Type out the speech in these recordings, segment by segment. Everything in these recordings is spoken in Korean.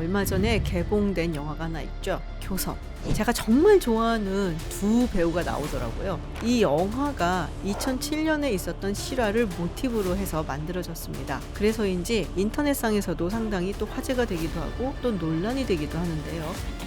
얼마 전에 개봉된 영화가 하나 있죠. 교섭. 제가 정말 좋아하는 두 배우가 나오더라고요. 이 영화가 2007년에 있었던 실화를 모티브로 해서 만들어졌습니다. 그래서인지 인터넷상에서도 상당히 또 화제가 되기도 하고 또 논란이 되기도 하는데요.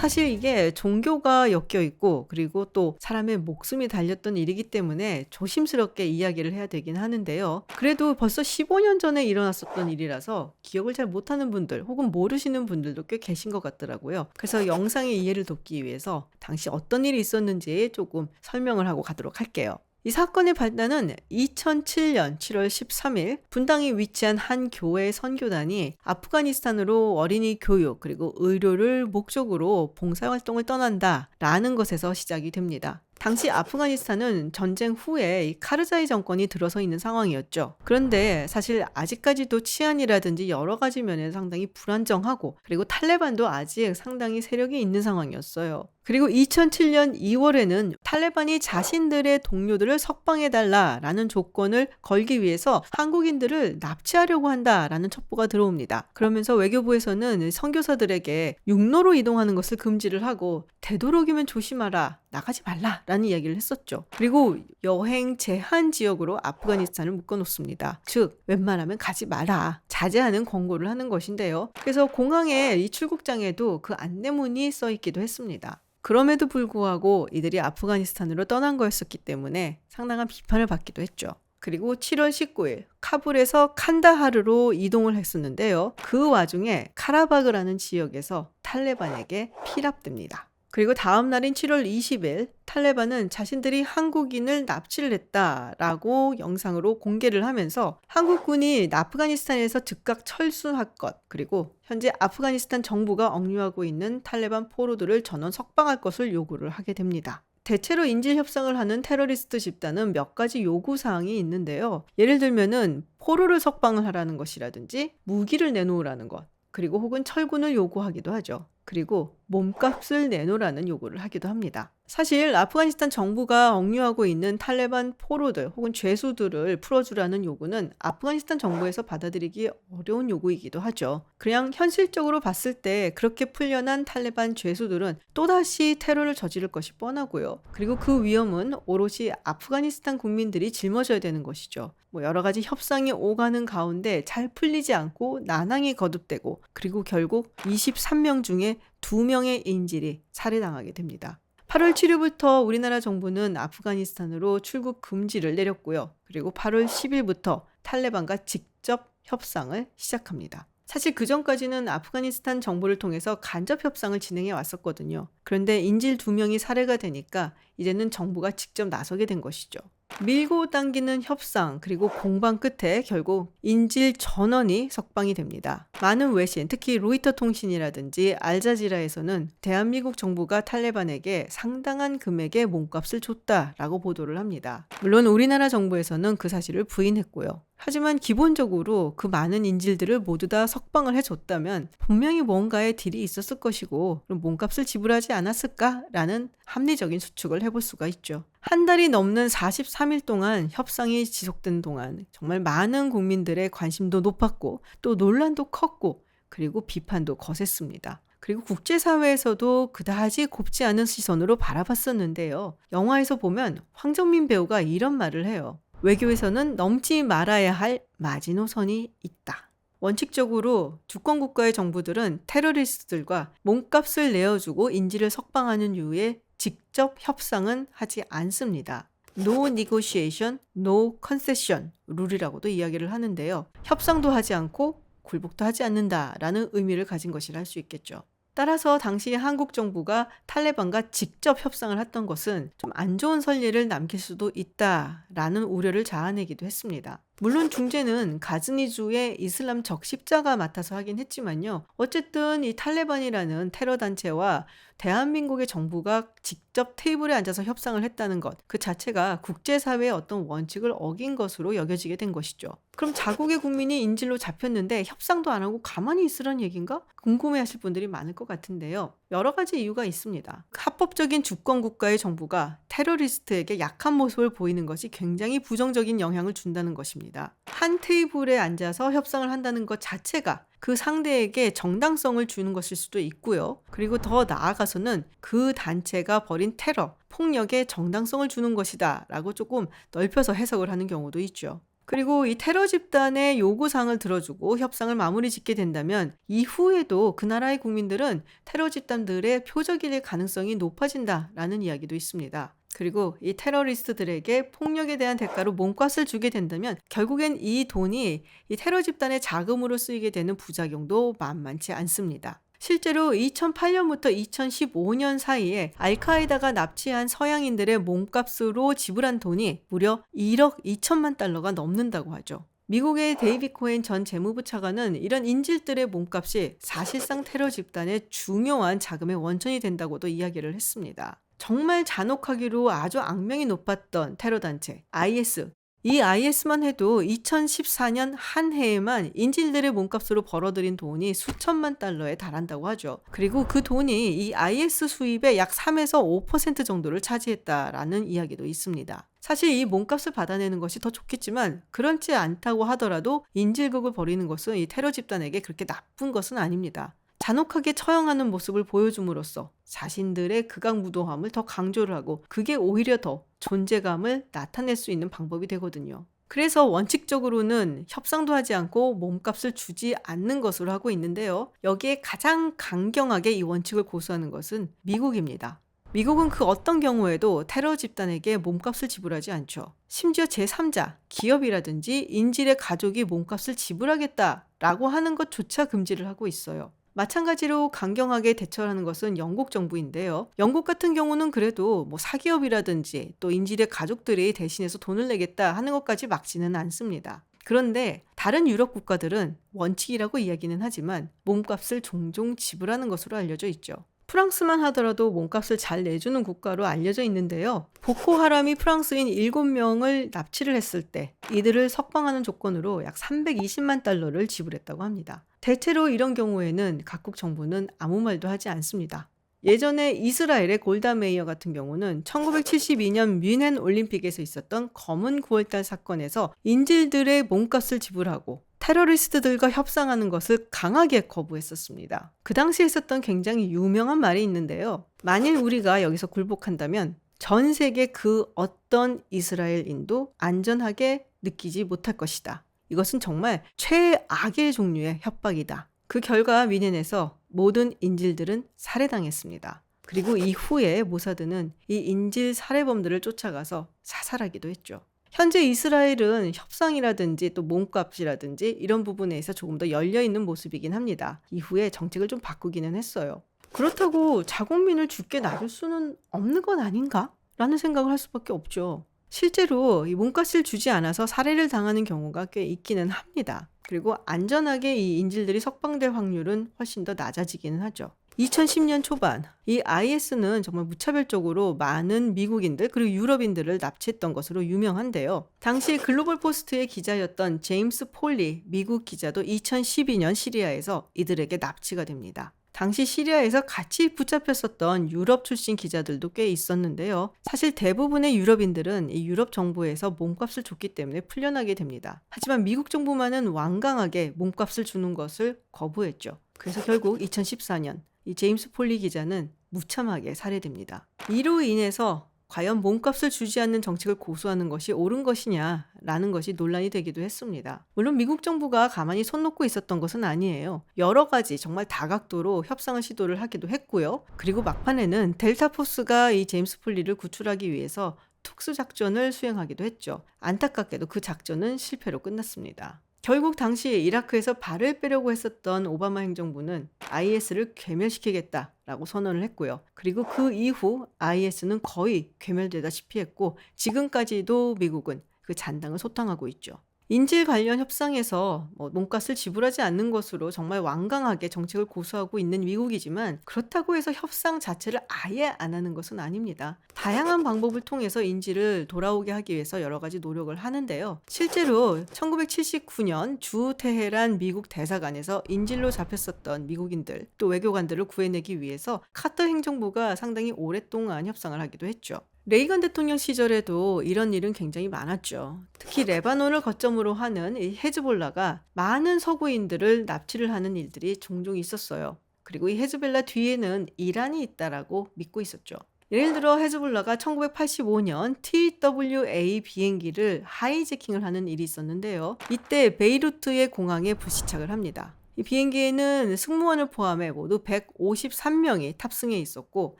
사실 이게 종교가 엮여 있고 그리고 또 사람의 목숨이 달렸던 일이기 때문에 조심스럽게 이야기를 해야 되긴 하는데요. 그래도 벌써 15년 전에 일어났었던 일이라서 기억을 잘 못하는 분들 혹은 모르시는 분들도 꽤 계신 것 같더라고요. 그래서 영상의 이해를 돕기 위해서 당시 어떤 일이 있었는지 조금 설명을 하고 가도록 할게요. 이 사건의 발단은 2007년 7월 13일 분당에 위치한 한 교회 선교단이 아프가니스탄으로 어린이 교육 그리고 의료를 목적으로 봉사활동을 떠난다라는 것에서 시작이 됩니다. 당시 아프가니스탄은 전쟁 후에 이 카르자이 정권이 들어서 있는 상황이었죠. 그런데 사실 아직까지도 치안이라든지 여러 가지 면에서 상당히 불안정하고 그리고 탈레반도 아직 상당히 세력이 있는 상황이었어요. 그리고 2007년 2월에는 탈레반이 자신들의 동료들을 석방해달라라는 조건을 걸기 위해서 한국인들을 납치하려고 한다라는 첩보가 들어옵니다. 그러면서 외교부에서는 선교사들에게 육로로 이동하는 것을 금지를 하고 되도록이면 조심하라, 나가지 말라라는 이야기를 했었죠. 그리고 여행 제한 지역으로 아프가니스탄을 묶어놓습니다. 즉 웬만하면 가지 마라, 자제하는 권고를 하는 것인데요. 그래서 공항의 이 출국장에도 그 안내문이 써있기도 했습니다. 그럼에도 불구하고 이들이 아프가니스탄으로 떠난 거였었기 때문에 상당한 비판을 받기도 했죠. 그리고 7월 19일 카불에서 칸다하르로 이동을 했었는데요. 그 와중에 카라바그라는 지역에서 탈레반에게 피랍됩니다. 그리고 다음 날인 7월 20일 탈레반은 자신들이 한국인을 납치를 했다라고 영상으로 공개를 하면서 한국군이 아프가니스탄에서 즉각 철수할 것 그리고 현재 아프가니스탄 정부가 억류하고 있는 탈레반 포로들을 전원 석방할 것을 요구를 하게 됩니다. 대체로 인질 협상을 하는 테러리스트 집단은 몇 가지 요구사항이 있는데요. 예를 들면은 포로를 석방을 하라는 것이라든지 무기를 내놓으라는 것 그리고 혹은 철군을 요구하기도 하죠. 그리고 몸값을 내놓으라는 요구를 하기도 합니다. 사실 아프가니스탄 정부가 억류하고 있는 탈레반 포로들 혹은 죄수들을 풀어주라는 요구는 아프가니스탄 정부에서 받아들이기 어려운 요구이기도 하죠. 그냥 현실적으로 봤을 때 그렇게 풀려난 탈레반 죄수들은 또다시 테러를 저지를 것이 뻔하고요. 그리고 그 위험은 오롯이 아프가니스탄 국민들이 짊어져야 되는 것이죠. 여러 가지 협상이 오가는 가운데 잘 풀리지 않고 난항이 거듭되고 그리고 결국 23명 중에 2명의 인질이 살해당하게 됩니다. 8월 7일부터 우리나라 정부는 아프가니스탄으로 출국 금지를 내렸고요. 그리고 8월 10일부터 탈레반과 직접 협상을 시작합니다. 사실 그 전까지는 아프가니스탄 정부를 통해서 간접 협상을 진행해 왔었거든요. 그런데 인질 2명이 살해가 되니까 이제는 정부가 직접 나서게 된 것이죠. 밀고 당기는 협상 그리고 공방 끝에 결국 인질 전원이 석방이 됩니다. 많은 외신, 특히 로이터 통신이라든지 알자지라에서는 대한민국 정부가 탈레반에게 상당한 금액의 몸값을 줬다라고 보도를 합니다. 물론 우리나라 정부에서는 그 사실을 부인했고요. 하지만 기본적으로 그 많은 인질들을 모두 다 석방을 해줬다면 분명히 뭔가의 딜이 있었을 것이고 그럼 몸값을 지불하지 않았을까라는 합리적인 추측을 해볼 수가 있죠. 한 달이 넘는 43일 동안 협상이 지속된 동안 정말 많은 국민들의 관심도 높았고 또 논란도 컸고 그리고 비판도 거셌습니다. 그리고 국제사회에서도 그다지 곱지 않은 시선으로 바라봤었는데요. 영화에서 보면 황정민 배우가 이런 말을 해요. 외교에서는 넘지 말아야 할 마지노선이 있다. 원칙적으로 주권국가의 정부들은 테러리스트들과 몸값을 내어주고 인질을 석방하는 이후에 직접 협상은 하지 않습니다. No negotiation, no concession 룰이라고도 이야기를 하는데요. 협상도 하지 않고 굴복도 하지 않는다라는 의미를 가진 것이라 할 수 있겠죠. 따라서 당시 한국 정부가 탈레반과 직접 협상을 했던 것은 좀 안 좋은 선례를 남길 수도 있다라는 우려를 자아내기도 했습니다. 물론 중재는 가즈니주의 이슬람 적십자가 맡아서 하긴 했지만요. 어쨌든 이 탈레반이라는 테러 단체와 대한민국의 정부가 직접 테이블에 앉아서 협상을 했다는 것, 그 자체가 국제사회의 어떤 원칙을 어긴 것으로 여겨지게 된 것이죠. 그럼 자국의 국민이 인질로 잡혔는데 협상도 안 하고 가만히 있으란 얘기인가? 궁금해하실 분들이 많을 것 같은데요. 여러 가지 이유가 있습니다. 합법적인 주권 국가의 정부가 테러리스트에게 약한 모습을 보이는 것이 굉장히 부정적인 영향을 준다는 것입니다. 한 테이블에 앉아서 협상을 한다는 것 자체가 그 상대에게 정당성을 주는 것일 수도 있고요. 그리고 더 나아가서는 그 단체가 벌인 테러, 폭력에 정당성을 주는 것이다 라고 조금 넓혀서 해석을 하는 경우도 있죠. 그리고 이 테러 집단의 요구사항을 들어주고 협상을 마무리 짓게 된다면 이후에도 그 나라의 국민들은 테러 집단들의 표적이 될 가능성이 높아진다라는 이야기도 있습니다. 그리고 이 테러리스트들에게 폭력에 대한 대가로 몸값을 주게 된다면 결국엔 이 돈이 이 테러 집단의 자금으로 쓰이게 되는 부작용도 만만치 않습니다. 실제로 2008년부터 2015년 사이에 알카에다가 납치한 서양인들의 몸값으로 지불한 돈이 무려 1억 2천만 달러가 넘는다고 하죠. 미국의 데이비 코엔 전 재무부 차관은 이런 인질들의 몸값이 사실상 테러 집단의 중요한 자금의 원천이 된다고도 이야기를 했습니다. 정말 잔혹하기로 아주 악명이 높았던 테러단체 IS. 이 IS만 해도 2014년 한 해에만 인질들의 몸값으로 벌어들인 돈이 수천만 달러에 달한다고 하죠. 그리고 그 돈이 이 IS 수입의 약 3에서 5% 정도를 차지했다라는 이야기도 있습니다. 사실 이 몸값을 받아내는 것이 더 좋겠지만 그렇지 않다고 하더라도 인질극을 벌이는 것은 이 테러 집단에게 그렇게 나쁜 것은 아닙니다. 잔혹하게 처형하는 모습을 보여줌으로써 자신들의 극악무도함을 더 강조를 하고 그게 오히려 더 존재감을 나타낼 수 있는 방법이 되거든요. 그래서 원칙적으로는 협상도 하지 않고 몸값을 주지 않는 것으로 하고 있는데요. 여기에 가장 강경하게 이 원칙을 고수하는 것은 미국입니다. 미국은 그 어떤 경우에도 테러 집단에게 몸값을 지불하지 않죠. 심지어 제3자, 기업이라든지 인질의 가족이 몸값을 지불하겠다라고 하는 것조차 금지를 하고 있어요. 마찬가지로 강경하게 대처하는 것은 영국 정부인데요. 영국 같은 경우는 그래도 사기업이라든지 또 인질의 가족들이 대신해서 돈을 내겠다 하는 것까지 막지는 않습니다. 그런데 다른 유럽 국가들은 원칙이라고 이야기는 하지만 몸값을 종종 지불하는 것으로 알려져 있죠. 프랑스만 하더라도 몸값을 잘 내주는 국가로 알려져 있는데요. 보코하람이 프랑스인 7명을 납치를 했을 때 이들을 석방하는 조건으로 약 320만 달러를 지불했다고 합니다. 대체로 이런 경우에는 각국 정부는 아무 말도 하지 않습니다. 예전에 이스라엘의 골다 메이어 같은 경우는 1972년 뮌헨 올림픽에서 있었던 검은 9월달 사건에서 인질들의 몸값을 지불하고 테러리스트들과 협상하는 것을 강하게 거부했었습니다. 그 당시에 있었던 굉장히 유명한 말이 있는데요. 만일 우리가 여기서 굴복한다면 전 세계 그 어떤 이스라엘인도 안전하게 느끼지 못할 것이다. 이것은 정말 최악의 종류의 협박이다. 그 결과 뮌헨에서 모든 인질들은 살해당했습니다. 그리고 이후에 모사드는 이 인질 살해범들을 쫓아가서 사살하기도 했죠. 현재 이스라엘은 협상이라든지 또 몸값이라든지 이런 부분에서 조금 더 열려있는 모습이긴 합니다. 이후에 정책을 좀 바꾸기는 했어요. 그렇다고 자국민을 죽게 놔둘 수는 없는 건 아닌가? 라는 생각을 할 수밖에 없죠. 실제로 이 몸값을 주지 않아서 살해를 당하는 경우가 꽤 있기는 합니다. 그리고 안전하게 이 인질들이 석방될 확률은 훨씬 더 낮아지기는 하죠. 2010년 초반 이 IS는 정말 무차별적으로 많은 미국인들 그리고 유럽인들을 납치했던 것으로 유명한데요. 당시 글로벌 포스트의 기자였던 제임스 폴리 미국 기자도 2012년 시리아에서 이들에게 납치가 됩니다. 당시 시리아에서 같이 붙잡혔었던 유럽 출신 기자들도 꽤 있었는데요. 사실 대부분의 유럽인들은 이 유럽 정부에서 몸값을 줬기 때문에 풀려나게 됩니다. 하지만 미국 정부만은 완강하게 몸값을 주는 것을 거부했죠. 그래서 결국 2014년 이 제임스 폴리 기자는 무참하게 살해됩니다. 이로 인해서 과연 몸값을 주지 않는 정책을 고수하는 것이 옳은 것이냐라는 것이 논란이 되기도 했습니다. 물론 미국 정부가 가만히 손 놓고 있었던 것은 아니에요. 여러 가지 정말 다각도로 협상을 시도를 하기도 했고요. 그리고 막판에는 델타 포스가 이 제임스 폴리를 구출하기 위해서 특수작전을 수행하기도 했죠. 안타깝게도 그 작전은 실패로 끝났습니다. 결국 당시 이라크에서 발을 빼려고 했었던 오바마 행정부는 IS를 괴멸시키겠다라고 선언을 했고요. 그리고 그 이후 IS는 거의 괴멸되다시피 했고 지금까지도 미국은 그 잔당을 소탕하고 있죠. 인질 관련 협상에서 몸값을 지불하지 않는 것으로 정말 완강하게 정책을 고수하고 있는 미국이지만 그렇다고 해서 협상 자체를 아예 안 하는 것은 아닙니다. 다양한 방법을 통해서 인질을 돌아오게 하기 위해서 여러 가지 노력을 하는데요. 실제로 1979년 주 테헤란 미국 대사관에서 인질로 잡혔었던 미국인들 또 외교관들을 구해내기 위해서 카터 행정부가 상당히 오랫동안 협상을 하기도 했죠. 레이건 대통령 시절에도 이런 일은 굉장히 많았죠. 특히 레바논을 거점으로 하는 이 헤즈볼라가 많은 서구인들을 납치를 하는 일들이 종종 있었어요. 그리고 이 헤즈볼라 뒤에는 이란이 있다라고 믿고 있었죠. 예를 들어 헤즈볼라가 1985년 TWA 비행기를 하이제킹을 하는 일이 있었는데요. 이때 베이루트의 공항에 불시착을 합니다. 이 비행기에는 승무원을 포함해 모두 153명이 탑승해 있었고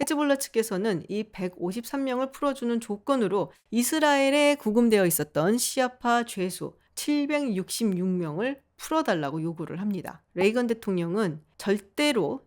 헤즈볼라 측에서는 이 153명을 풀어주는 조건으로 이스라엘에 구금되어 있었던 시아파 죄수 766명을 풀어달라고 요구를 합니다. 레이건 대통령은 절대로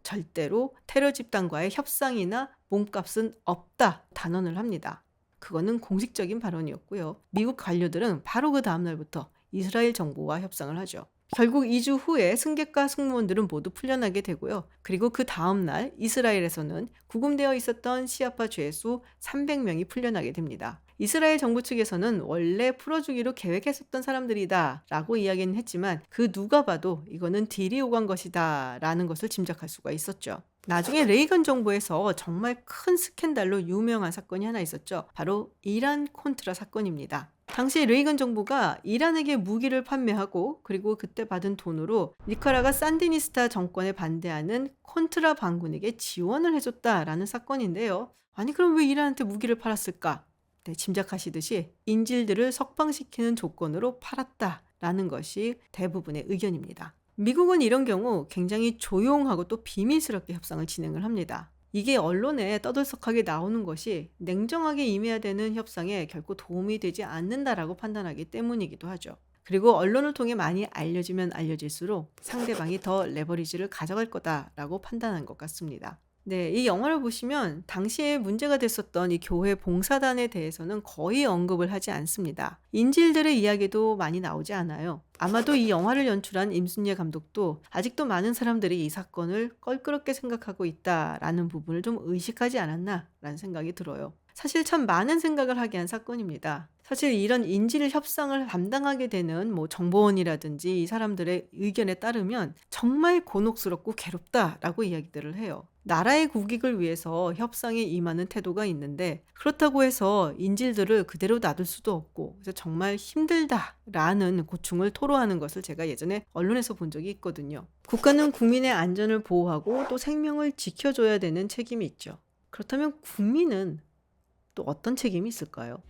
테러 집단과의 협상이나 몸값은 없다 단언을 합니다. 그거는 공식적인 발언이었고요. 미국 관료들은 바로 그 다음날부터 이스라엘 정부와 협상을 하죠. 결국 2주 후에 승객과 승무원들은 모두 풀려나게 되고요. 그리고 그 다음날 이스라엘에서는 구금되어 있었던 시아파 죄수 300명이 풀려나게 됩니다. 이스라엘 정부 측에서는 원래 풀어주기로 계획했었던 사람들이다 라고 이야기는 했지만 그 누가 봐도 이거는 딜이 오간 것이다 라는 것을 짐작할 수가 있었죠. 나중에 레이건 정부에서 정말 큰 스캔들로 유명한 사건이 하나 있었죠. 바로 이란 콘트라 사건입니다. 당시 레이건 정부가 이란에게 무기를 판매하고 그리고 그때 받은 돈으로 니카라과 산디니스타 정권에 반대하는 콘트라 반군에게 지원을 해줬다라는 사건인데요. 아니 그럼 왜 이란한테 무기를 팔았을까? 네, 짐작하시듯이 인질들을 석방시키는 조건으로 팔았다라는 것이 대부분의 의견입니다. 미국은 이런 경우 굉장히 조용하고 또 비밀스럽게 협상을 진행을 합니다. 이게 언론에 떠들썩하게 나오는 것이 냉정하게 임해야 되는 협상에 결코 도움이 되지 않는다라고 판단하기 때문이기도 하죠. 그리고 언론을 통해 많이 알려지면 알려질수록 상대방이 더 레버리지를 가져갈 거다라고 판단한 것 같습니다. 네, 이 영화를 보시면 당시에 문제가 됐었던 이 교회 봉사단에 대해서는 거의 언급을 하지 않습니다. 인질들의 이야기도 많이 나오지 않아요. 아마도 이 영화를 연출한 임순례 감독도 아직도 많은 사람들이 이 사건을 껄끄럽게 생각하고 있다라는 부분을 좀 의식하지 않았나라는 생각이 들어요. 사실 참 많은 생각을 하게 한 사건입니다. 사실 이런 인질 협상을 담당하게 되는 정보원이라든지 이 사람들의 의견에 따르면 정말 곤혹스럽고 괴롭다라고 이야기들을 해요. 나라의 국익을 위해서 협상에 임하는 태도가 있는데 그렇다고 해서 인질들을 그대로 놔둘 수도 없고 그래서 정말 힘들다라는 고충을 토로하는 것을 제가 예전에 언론에서 본 적이 있거든요. 국가는 국민의 안전을 보호하고 또 생명을 지켜줘야 되는 책임이 있죠. 그렇다면 국민은 또 어떤 책임이 있을까요?